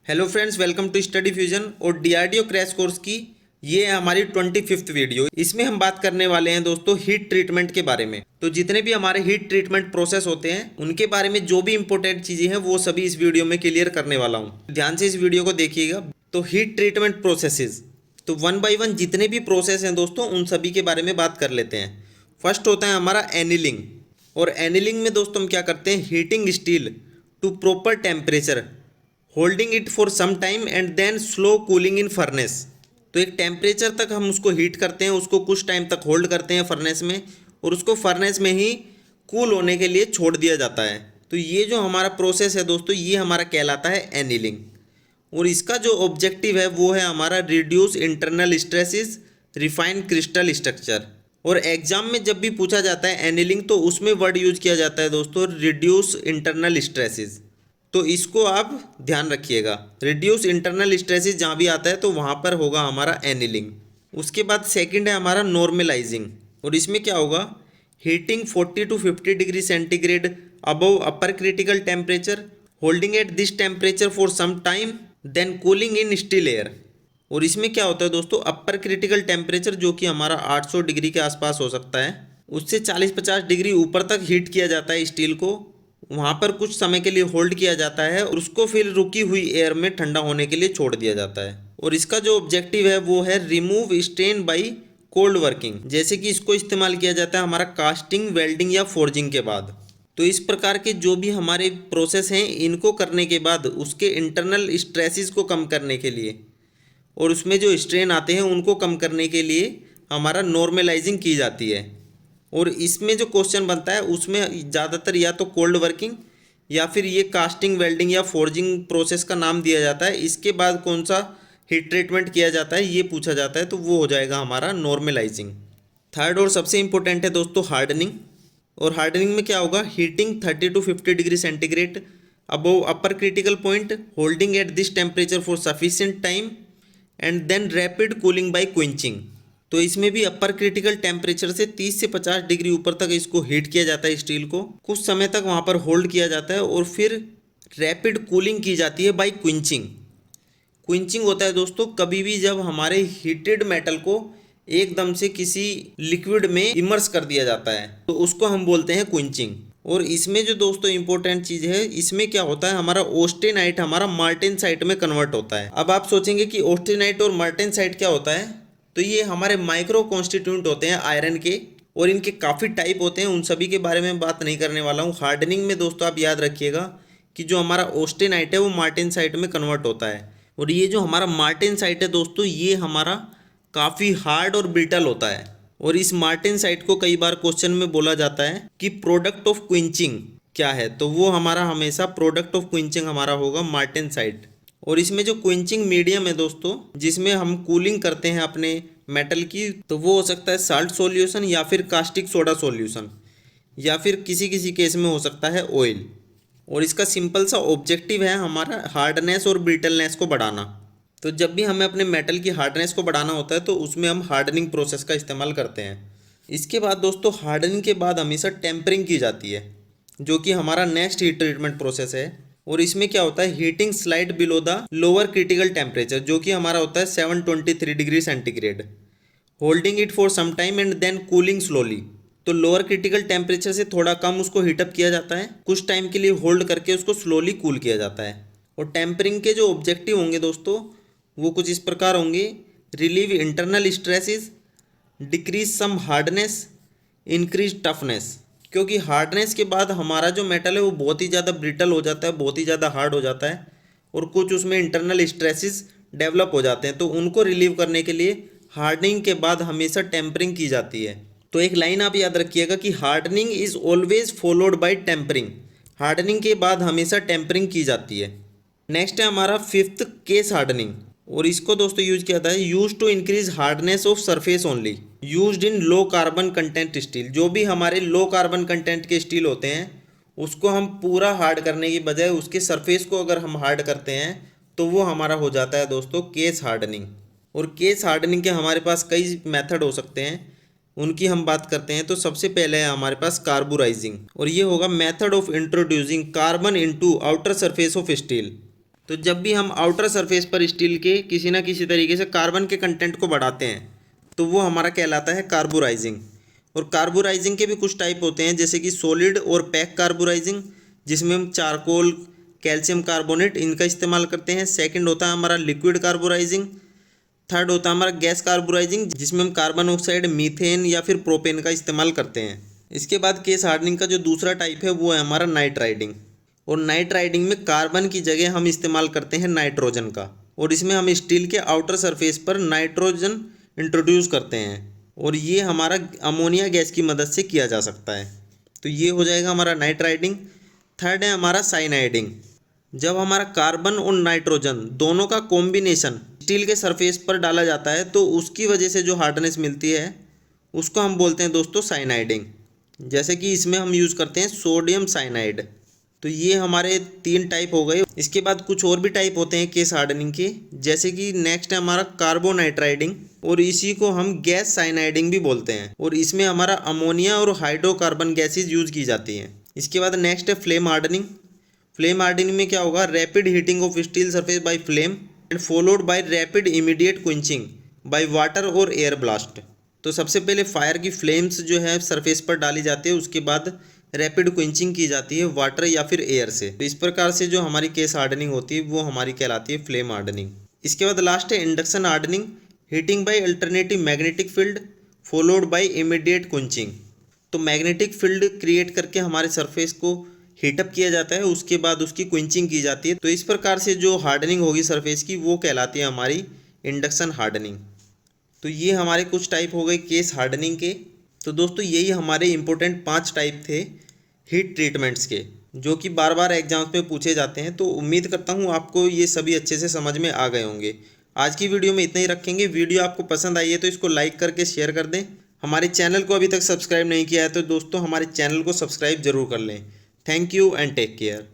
Hello friends, welcome to study fusion और DRDO crash course की ये है हमारी 25th वीडियो। इसमें हम बात करने वाले हैं दोस्तों हीट ट्रीटमेंट के बारे में। तो जितने भी हमारे हीट ट्रीटमेंट प्रोसेस होते हैं उनके बारे में जो भी इंपॉर्टेंट चीज़ें हैं वो सभी इस वीडियो में क्लियर करने वाला हूँ। ध्यान से इस वीडियो को देखिएगा। तो हीट ट्रीटमेंट प्रोसेसेस, तो वन बाई वन जितने भी प्रोसेस हैं दोस्तों उन सभी के बारे में बात कर लेते हैं। फर्स्ट होता है हमारा एनिलिंग। और एनिलिंग में दोस्तों हम क्या करते हैं, heating steel to proper temperature, holding it for some time and then slow cooling in furnace. तो एक टेम्परेचर तक हम उसको हीट करते हैं, उसको कुछ टाइम तक होल्ड करते हैं फर्नेस में और उसको फर्नेस में ही कूल होने के लिए छोड़ दिया जाता है। तो ये जो हमारा प्रोसेस है दोस्तों ये हमारा कहलाता है एनीलिंग। और इसका जो ऑब्जेक्टिव है वो है हमारा reduce internal stresses, refine crystal structure. और एग्जाम में जब भी पूछा जाता है एनीलिंग तो उसमें वर्ड यूज किया जाता है दोस्तों रिड्यूस इंटरनल स्ट्रेसेस। तो इसको आप ध्यान रखिएगा, रिड्यूस इंटरनल स्ट्रेसेस जहाँ भी आता है तो वहाँ पर होगा हमारा एनीलिंग। उसके बाद सेकंड है हमारा नॉर्मलाइजिंग। और इसमें क्या होगा, heating 40 to 50 degree centigrade above upper critical temperature, holding at this temperature for some time, then cooling in still air. और इसमें क्या होता है दोस्तों, अपर क्रिटिकल टेम्परेचर जो कि हमारा 800 डिग्री के आसपास हो सकता है, उससे 40-50 डिग्री ऊपर तक हीट किया जाता है स्टील को। वहाँ पर कुछ समय के लिए होल्ड किया जाता है और उसको फिर रुकी हुई एयर में ठंडा होने के लिए छोड़ दिया जाता है। और इसका जो ऑब्जेक्टिव है वो है remove strain by cold working. जैसे कि इसको इस्तेमाल किया जाता है हमारा कास्टिंग, वेल्डिंग या फोर्जिंग के बाद। तो इस प्रकार के जो भी हमारे प्रोसेस हैं इनको करने के बाद उसके इंटरनल स्ट्रेसेस को कम करने के लिए और उसमें जो स्ट्रेन आते हैं उनको कम करने के लिए हमारा नॉर्मलाइजिंग की जाती है। और इसमें जो क्वेश्चन बनता है उसमें ज़्यादातर या तो कोल्ड वर्किंग या फिर ये कास्टिंग, वेल्डिंग या फोर्जिंग प्रोसेस का नाम दिया जाता है। इसके बाद कौन सा हीट ट्रीटमेंट किया जाता है ये पूछा जाता है, तो वो हो जाएगा हमारा नॉर्मलाइजिंग। थर्ड और सबसे इंपॉर्टेंट है दोस्तों हार्डनिंग। और हार्डनिंग में क्या होगा, heating 30 to 50 degree centigrade above upper critical point, holding at this temperature for sufficient time and then rapid cooling by quenching. तो इसमें भी अपर क्रिटिकल टेम्परेचर से 30 से 50 डिग्री ऊपर तक इसको हीट किया जाता है स्टील को, कुछ समय तक वहाँ पर होल्ड किया जाता है और फिर रैपिड कूलिंग की जाती है बाय क्विंचिंग। क्विंचिंग होता है दोस्तों कभी भी जब हमारे हीटेड मेटल को एकदम से किसी लिक्विड में इमर्स कर दिया जाता है तो उसको हम बोलते हैं क्विंचिंग। और इसमें जो दोस्तों इंपॉर्टेंट चीज़ है, इसमें क्या होता है हमारा ऑस्टेनाइट हमारा मार्टेनसाइट में कन्वर्ट होता है। अब आप सोचेंगे कि ऑस्टेनाइट और मार्टेनसाइट क्या होता है, तो ये हमारे माइक्रो कॉन्स्टिट्यूंट होते हैं आयरन के और इनके काफ़ी टाइप होते हैं। उन सभी के बारे में बात नहीं करने वाला हूँ। हार्डनिंग में दोस्तों आप याद रखिएगा कि जो हमारा ऑस्टेनाइट है वो मार्टेनसाइट में कन्वर्ट होता है। और ये जो हमारा मार्टेनसाइट है दोस्तों ये हमारा काफ़ी हार्ड और ब्रिटल होता है। और इस मार्टेनसाइट को कई बार क्वेश्चन में बोला जाता है कि प्रोडक्ट ऑफ क्विंचिंग क्या है, तो वो हमारा हमेशा प्रोडक्ट ऑफ क्विंचिंग हमारा होगा मार्टेनसाइट। और इसमें जो क्विंचिंग मीडियम है दोस्तों जिसमें हम कूलिंग करते हैं अपने मेटल की, तो वो हो सकता है साल्ट सॉल्यूशन या फिर कास्टिक सोडा सॉल्यूशन या फिर किसी किसी केस में हो सकता है ऑयल। और इसका सिंपल सा ऑब्जेक्टिव है हमारा हार्डनेस और ब्रिटलनेस को बढ़ाना। तो जब भी हमें अपने मेटल की हार्डनेस को बढ़ाना होता है तो उसमें हम हार्डनिंग प्रोसेस का इस्तेमाल करते हैं। इसके बाद दोस्तों हार्डनिंग के बाद हमेशा टेम्परिंग की जाती है जो कि हमारा नेक्स्ट हीट ट्रीटमेंट प्रोसेस है। और इसमें क्या होता है, heating slightly below the lower critical temperature जो कि हमारा होता है 723 degree centigrade, holding it for some time and then cooling slowly. तो लोअर क्रिटिकल टेम्परेचर से थोड़ा कम उसको हीटअप किया जाता है, कुछ टाइम के लिए होल्ड करके उसको स्लोली कूल किया जाता है। और टेम्परिंग के जो ऑब्जेक्टिव होंगे दोस्तों वो कुछ इस प्रकार होंगे, रिलीव इंटरनल स्ट्रेसेस, डिक्रीज सम हार्डनेस, इंक्रीज टफनेस। क्योंकि हार्डनेस के बाद हमारा जो मेटल है वो बहुत ही ज़्यादा ब्रिटल हो जाता है, बहुत ही ज़्यादा हार्ड हो जाता है और कुछ उसमें इंटरनल स्ट्रेसेस डेवलप हो जाते हैं। तो उनको रिलीव करने के लिए हार्डनिंग के बाद हमेशा टेम्परिंग की जाती है। तो एक लाइन आप याद रखिएगा कि hardening is always followed by tempering. Hardening के बाद हमेशा टेम्परिंग की जाती है। नेक्स्ट है हमारा फिफ्थ केस हार्डनिंग। और इसको दोस्तों यूज किया जाता है use to increase hardness of surface only, used in low carbon content steel. जो भी हमारे लो कार्बन कंटेंट के स्टील होते हैं उसको हम पूरा हार्ड करने की बजाय उसके सरफेस को अगर हम हार्ड करते हैं तो वो हमारा हो जाता है दोस्तों केस हार्डनिंग। और केस हार्डनिंग के हमारे पास कई मेथड हो सकते हैं, उनकी हम बात करते हैं। तो सबसे पहले है हमारे पास कार्बोराइजिंग और ये होगा method of introducing carbon into outer surface of steel. तो जब भी हम आउटर सरफेस पर स्टील के किसी ना किसी तरीके से कार्बन के कंटेंट को बढ़ाते हैं तो वो हमारा कहलाता है कार्बोराइजिंग। और कार्बोराइजिंग के भी कुछ टाइप होते हैं, जैसे कि सॉलिड और पैक कार्बोराइजिंग, जिसमें हम चारकोल, कैल्शियम कार्बोनेट इनका इस्तेमाल करते हैं। सेकंड होता है हमारा लिक्विड कार्बोराइजिंग। थर्ड होता है हमारा गैस कार्बोराइजिंग, जिसमें हम कार्बन ऑक्साइड, मीथेन या फिर प्रोपेन का इस्तेमाल करते हैं। इसके बाद केस हार्डनिंग का जो दूसरा टाइप है वो है हमारा नाइट राइडिंग। और नाइट राइडिंग में कार्बन की जगह हम इस्तेमाल करते हैं नाइट्रोजन का, और इसमें हम स्टील के आउटर सरफेस पर नाइट्रोजन इंट्रोड्यूस करते हैं, और ये हमारा अमोनिया गैस की मदद से किया जा सकता है। तो ये हो जाएगा हमारा नाइट राइडिंग। थर्ड है हमारा साइनाइडिंग। जब हमारा कार्बन और नाइट्रोजन दोनों का कॉम्बिनेशन स्टील के सरफेस पर डाला जाता है तो उसकी वजह से जो हार्डनेस मिलती है उसको हम बोलते हैं दोस्तों साइनाइडिंग। जैसे कि इसमें हम यूज़ करते हैं सोडियम साइनाइड। तो ये हमारे 3 टाइप हो गए। इसके बाद कुछ और भी टाइप होते हैं केस हार्डनिंग के, जैसे कि नेक्स्ट है हमारा कार्बोनाइट्राइडिंग, और इसी को हम गैस साइनाइडिंग भी बोलते हैं, और इसमें हमारा अमोनिया और हाइड्रोकार्बन गैसेज यूज़ की जाती हैं। इसके बाद नेक्स्ट है फ्लेम हार्डनिंग। फ्लेम हार्डनिंग में क्या होगा, rapid heating of steel surface by flame and followed by rapid immediate quenching by water और एयर ब्लास्ट। तो सबसे पहले फायर की फ्लेम्स जो है सरफेस पर डाली जाती है, उसके बाद रैपिड क्विंचिंग की जाती है वाटर या फिर एयर से। तो इस प्रकार से जो हमारी केस हार्डनिंग होती है वो हमारी कहलाती है फ्लेम हार्डनिंग। इसके बाद लास्ट है induction hardening, heating bye alternative magnetic field followed by immediate quenching. तो मैग्नेटिक फील्ड क्रिएट करके हमारे सरफेस को हीटअप किया जाता है, उसके बाद उसकी क्विंचिंग की जाती है। तो इस प्रकार से जो हार्डनिंग होगी सरफेस की वो कहलाती है हमारी इंडक्शन हार्डनिंग। तो ये हमारे कुछ टाइप हो गए केस हार्डनिंग के। तो दोस्तों यही हमारे इंपॉर्टेंट 5 टाइप थे हीट ट्रीटमेंट्स के, जो कि बार बार एग्जाम्स में पूछे जाते हैं। तो उम्मीद करता हूँ आपको ये सभी अच्छे से समझ में आ गए होंगे। आज की वीडियो में इतना ही रखेंगे। वीडियो आपको पसंद आई है तो इसको लाइक करके शेयर कर दें। हमारे चैनल को अभी तक सब्सक्राइब नहीं किया है तो दोस्तों हमारे चैनल को सब्सक्राइब जरूर कर लें। Thank you and take care.